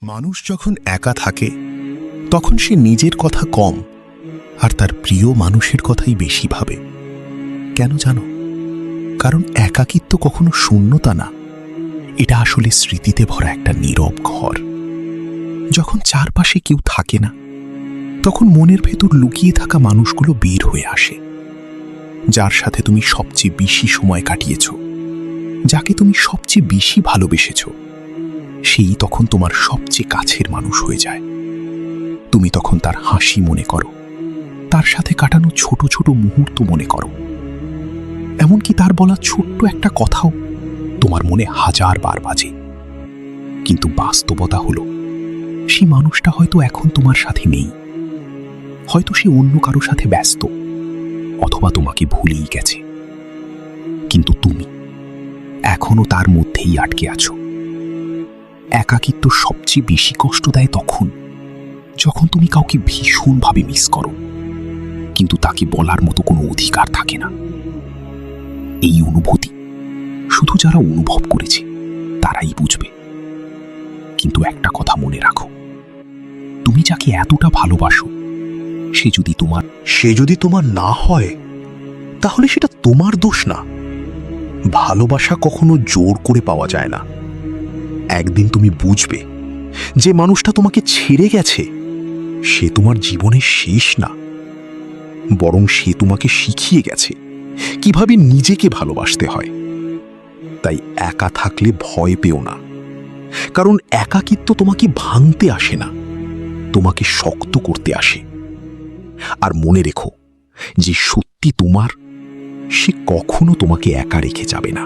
মানুষ যখন একা থাকে তখন সে নিজের কথা কম আর তার প্রিয় মানুষের কথাই বেশি ভাবে। কেন জানো? কারণ একাকিত্ব কখনো শূন্যতা না, এটা আসলে স্মৃতিতে ভরা একটা নীরব ঘর। যখন চারপাশে কেউ থাকে না তখন মনের ভেতর লুকিয়ে থাকা মানুষগুলো বের হয়ে আসে। যার সাথে তুমি সবচেয়ে বেশি সময় কাটিয়েছ, যাকে তুমি সবচেয়ে বেশি ভালোবেসেছ, সেই তখন তোমার সবচেয়ে কাছের মানুষ হয়ে যায়। তুমি তখন তার হাসি মনে করো, তার সাথে কাটানো ছোট ছোট মুহূর্ত মনে করো, এমনকি তার বলা ছোট্ট একটা কথাও তোমার মনে হাজার বার বাজে। কিন্তু বাস্তবতা হলো সেই মানুষটা হয়তো এখন তোমার সাথে নেই, হয়তো সে অন্য কারো সাথে ব্যস্ত, অথবা তোমাকে ভুলেই গেছে। কিন্তু তুমি এখনো তার মধ্যেই আটকে আছো। একাকিত্ব সবচেয়ে বেশি কষ্ট দেয় তখন যখন তুমি কাউকে ভীষণভাবে মিস করো, কিন্তু তাকে বলার মতো কোনো অধিকার থাকে না। এই অনুভূতি শুধু যারা অনুভব করেছে তারাই বুঝবে। কিন্তু একটা কথা মনে রাখো, তুমি যাকে এতটা ভালোবাসো সে যদি তোমার না হয় তাহলে সেটা তোমার দোষ না। ভালোবাসা কখনো জোর করে পাওয়া যায় না। একদিন তুমি বুঝবে যে মানুষটা তোমাকে ছেড়ে গেছে সে তোমার জীবনের শেষ না, বরং সে তোমাকে শিখিয়ে গেছে কিভাবে নিজেকে ভালোবাসতে হয়। তাই একা থাকলে ভয় পেও না, কারণ একাকিত্ব তোমাকে ভাঙতে আসে না, তোমাকে শক্ত করতে আসে। আর মনে রেখো, যে সত্যি তোমার সে কখনো তোমাকে একা রেখে যাবে না।